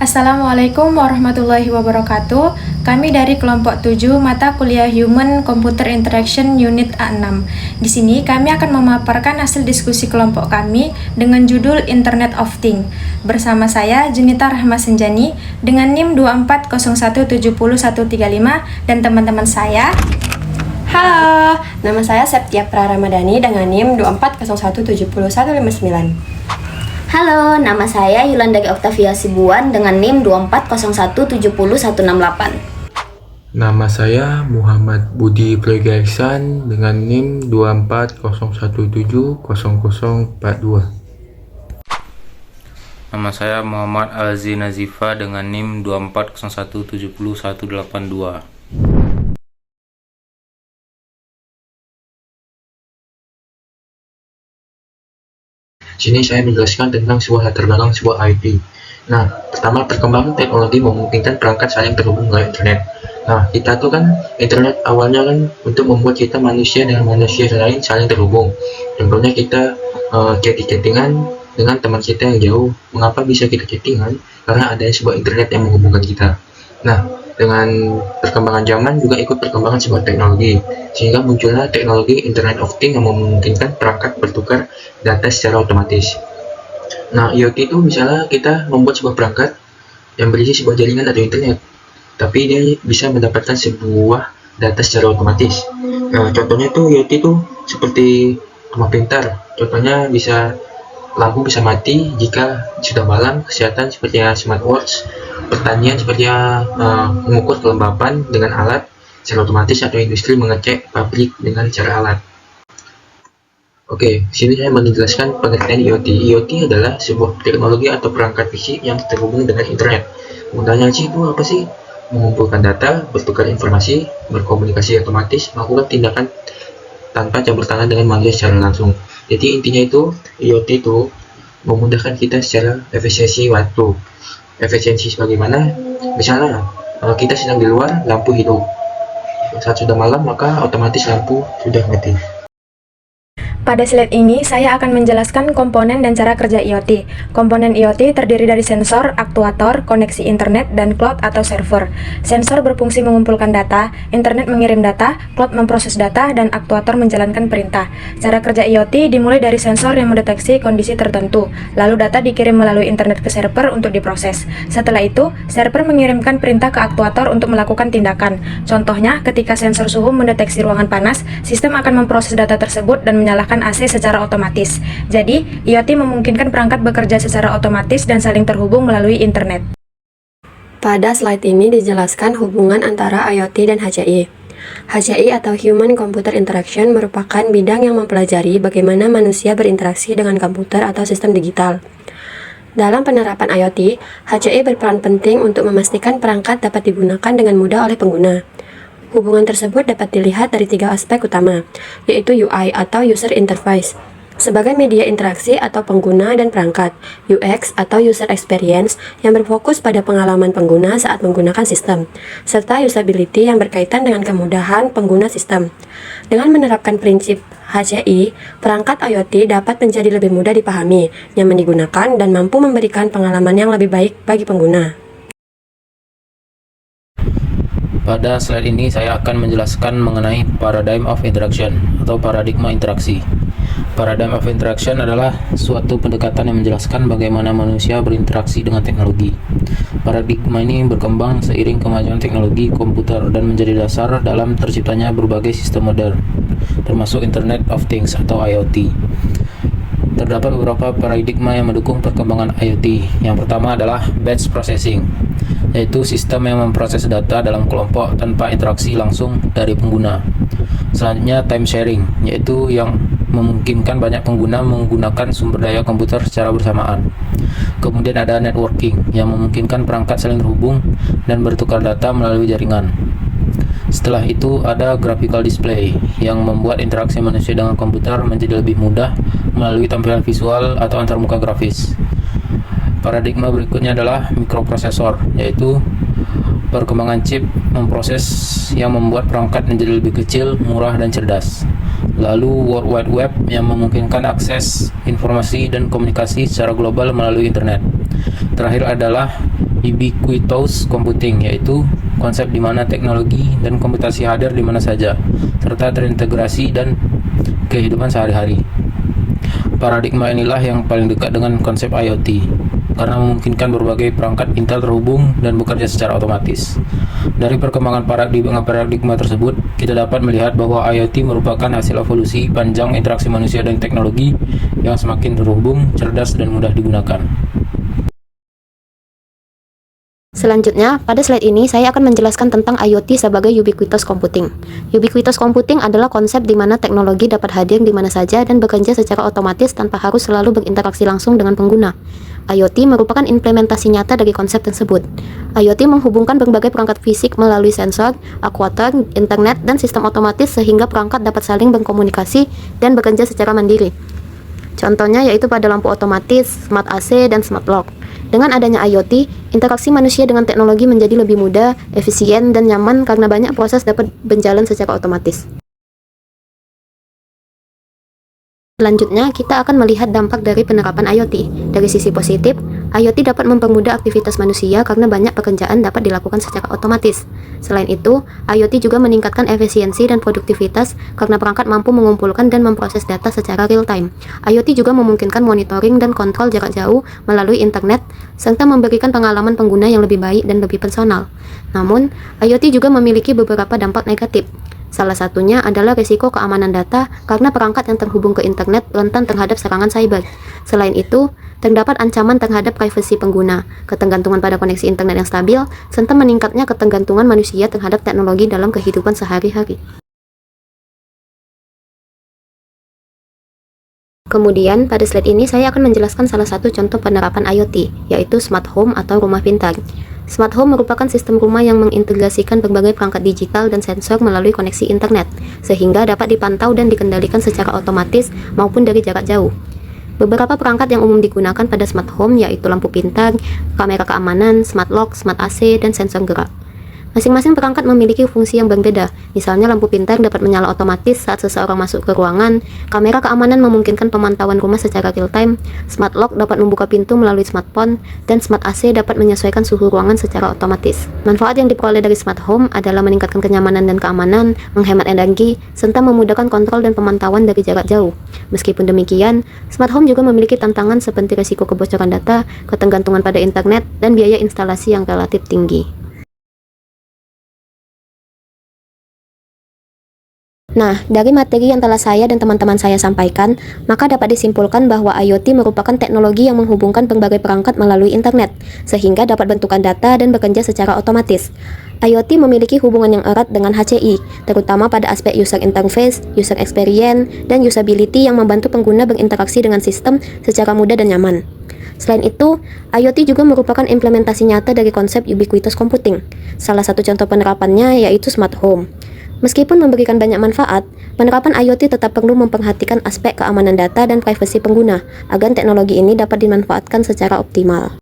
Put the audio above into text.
Assalamualaikum warahmatullahi wabarakatuh. Kami dari kelompok 7 mata kuliah Human Computer Interaction Unit A6. Di sini kami akan memaparkan hasil diskusi kelompok kami dengan judul Internet of Things. Bersama saya Junita Rahma Senjani dengan NIM 241070135 dan teman-teman saya. Halo, nama saya Septia Praramadani dengan NIM 240170159. Halo, nama saya Yolanda Oktavia Sibuan dengan NIM 240170168. Nama saya Muhammad Budi Prayoga Ihsan dengan NIM 240170042. Nama saya Muhammad Alzi Nazifa dengan NIM 240170182. Sini saya menjelaskan tentang sebuah latar belakang sebuah IT. Nah, pertama perkembangan teknologi memungkinkan perangkat saling terhubung melalui internet. Nah, kita tuh kan internet awalnya kan untuk membuat kita manusia dengan manusia lain saling terhubung. Contohnya kita chattingan dengan teman kita yang jauh. Mengapa bisa kita chattingan? Karena ada sebuah internet yang menghubungkan kita. Nah, dengan perkembangan zaman juga ikut perkembangan sebuah teknologi, sehingga muncullah teknologi Internet of Things yang memungkinkan perangkat bertukar data secara otomatis. Nah, IoT itu misalnya kita membuat sebuah perangkat yang berisi sebuah jaringan atau internet, tapi dia bisa mendapatkan sebuah data secara otomatis. Nah, contohnya tuh IoT itu seperti rumah pintar. Contohnya bisa lampu bisa mati jika sudah malam, kesehatan seperti smartwatch, pertanian seperti mengukur kelembapan dengan alat secara otomatis, atau industri mengecek pabrik dengan cara alat. Oke, sini saya menjelaskan pengertian IoT. IoT adalah sebuah teknologi atau perangkat fisik yang terhubung dengan internet. Gunanya itu apa sih? Mengumpulkan data, bertukar informasi, berkomunikasi otomatis, melakukan tindakan tanpa campur tangan dengan manusia secara langsung. Jadi intinya itu IoT itu memudahkan kita secara efisiensi waktu. Efisiensi sebagaimana? Misalnya kita sedang di luar, lampu hidup. Saat sudah malam maka otomatis lampu sudah mati. Pada slide ini, saya akan menjelaskan komponen dan cara kerja IoT. Komponen IoT terdiri dari sensor, aktuator, koneksi internet, dan cloud atau server. Sensor berfungsi mengumpulkan data, internet mengirim data, cloud memproses data, dan aktuator menjalankan perintah. Cara kerja IoT dimulai dari sensor yang mendeteksi kondisi tertentu, lalu data dikirim melalui internet ke server untuk diproses. Setelah itu, server mengirimkan perintah ke aktuator untuk melakukan tindakan. Contohnya, ketika sensor suhu mendeteksi ruangan panas, sistem akan memproses data tersebut dan menyalakan AC secara otomatis. Jadi, IoT memungkinkan perangkat bekerja secara otomatis dan saling terhubung melalui internet. Pada slide ini dijelaskan hubungan antara IoT dan HCI. HCI atau Human Computer Interaction merupakan bidang yang mempelajari bagaimana manusia berinteraksi dengan komputer atau sistem digital. Dalam penerapan IoT, HCI berperan penting untuk memastikan perangkat dapat digunakan dengan mudah oleh pengguna. Hubungan tersebut dapat dilihat dari 3 aspek utama, yaitu UI atau User Interface, sebagai media interaksi atau pengguna dan perangkat, UX atau User Experience yang berfokus pada pengalaman pengguna saat menggunakan sistem, serta Usability yang berkaitan dengan kemudahan pengguna sistem. Dengan menerapkan prinsip HCI, perangkat IoT dapat menjadi lebih mudah dipahami, nyaman digunakan, dan mampu memberikan pengalaman yang lebih baik bagi pengguna. Pada slide ini saya akan menjelaskan mengenai paradigm of interaction atau paradigma interaksi. Paradigm of interaction adalah suatu pendekatan yang menjelaskan bagaimana manusia berinteraksi dengan teknologi. Paradigma ini berkembang seiring kemajuan teknologi komputer dan menjadi dasar dalam terciptanya berbagai sistem modern, termasuk Internet of Things atau IoT. Terdapat beberapa paradigma yang mendukung perkembangan IoT. Yang pertama adalah batch processing, yaitu sistem yang memproses data dalam kelompok tanpa interaksi langsung dari pengguna. Selanjutnya time sharing, yaitu yang memungkinkan banyak pengguna menggunakan sumber daya komputer secara bersamaan. Kemudian ada networking, yang memungkinkan perangkat saling terhubung dan bertukar data melalui jaringan. Setelah itu ada graphical display, yang membuat interaksi manusia dengan komputer menjadi lebih mudah melalui tampilan visual atau antarmuka grafis. Paradigma berikutnya adalah mikroprosesor, yaitu perkembangan chip memproses yang membuat perangkat menjadi lebih kecil, murah, dan cerdas. Lalu World Wide Web yang memungkinkan akses informasi dan komunikasi secara global melalui internet. Terakhir adalah ubiquitous computing, yaitu konsep di mana teknologi dan komputasi hadir di mana saja, serta terintegrasi dan kehidupan sehari-hari. Paradigma inilah yang paling dekat dengan konsep IoT, karena memungkinkan berbagai perangkat pintar terhubung dan bekerja secara otomatis. Dari perkembangan paradigma tersebut, kita dapat melihat bahwa IoT merupakan hasil evolusi panjang interaksi manusia dan teknologi yang semakin terhubung, cerdas, dan mudah digunakan. Selanjutnya, pada slide ini saya akan menjelaskan tentang IoT sebagai ubiquitous computing. Ubiquitous computing adalah konsep di mana teknologi dapat hadir di mana saja dan bekerja secara otomatis tanpa harus selalu berinteraksi langsung dengan pengguna. IoT merupakan implementasi nyata dari konsep tersebut. IoT menghubungkan berbagai perangkat fisik melalui sensor, aktuator, internet, dan sistem otomatis sehingga perangkat dapat saling berkomunikasi dan bekerja secara mandiri. Contohnya yaitu pada lampu otomatis, smart AC, dan smart lock. Dengan adanya IoT, interaksi manusia dengan teknologi menjadi lebih mudah, efisien, dan nyaman karena banyak proses dapat berjalan secara otomatis. Selanjutnya, kita akan melihat dampak dari penerapan IoT. Dari sisi positif, IoT dapat mempermudah aktivitas manusia karena banyak pekerjaan dapat dilakukan secara otomatis. Selain itu, IoT juga meningkatkan efisiensi dan produktivitas karena perangkat mampu mengumpulkan dan memproses data secara real-time. IoT juga memungkinkan monitoring dan kontrol jarak jauh melalui internet, serta memberikan pengalaman pengguna yang lebih baik dan lebih personal. Namun, IoT juga memiliki beberapa dampak negatif. Salah satunya adalah risiko keamanan data karena perangkat yang terhubung ke internet rentan terhadap serangan cyber. Selain itu, terdapat ancaman terhadap privasi pengguna, ketergantungan pada koneksi internet yang stabil, serta meningkatnya ketergantungan manusia terhadap teknologi dalam kehidupan sehari-hari. Kemudian, pada slide ini saya akan menjelaskan salah satu contoh penerapan IoT, yaitu smart home atau rumah pintar. Smart home merupakan sistem rumah yang mengintegrasikan berbagai perangkat digital dan sensor melalui koneksi internet, sehingga dapat dipantau dan dikendalikan secara otomatis maupun dari jarak jauh. Beberapa perangkat yang umum digunakan pada smart home yaitu lampu pintar, kamera keamanan, smart lock, smart AC, dan sensor gerak. Masing-masing perangkat memiliki fungsi yang berbeda. Misalnya lampu pintar dapat menyala otomatis saat seseorang masuk ke ruangan, kamera keamanan memungkinkan pemantauan rumah secara real-time, smart lock dapat membuka pintu melalui smartphone, dan smart AC dapat menyesuaikan suhu ruangan secara otomatis. Manfaat yang diperoleh dari smart home adalah meningkatkan kenyamanan dan keamanan, menghemat energi, serta memudahkan kontrol dan pemantauan dari jarak jauh. Meskipun demikian, smart home juga memiliki tantangan seperti risiko kebocoran data, ketergantungan pada internet, dan biaya instalasi yang relatif tinggi. Nah, dari materi yang telah saya dan teman-teman saya sampaikan, maka dapat disimpulkan bahwa IoT merupakan teknologi yang menghubungkan berbagai perangkat melalui internet, sehingga dapat bentukan data dan bekerja secara otomatis. IoT memiliki hubungan yang erat dengan HCI, terutama pada aspek user interface, user experience, dan usability yang membantu pengguna berinteraksi dengan sistem secara mudah dan nyaman. Selain itu, IoT juga merupakan implementasi nyata dari konsep ubiquitous computing. Salah satu contoh penerapannya yaitu smart home. Meskipun memberikan banyak manfaat, penerapan IoT tetap perlu memperhatikan aspek keamanan data dan privasi pengguna, agar teknologi ini dapat dimanfaatkan secara optimal.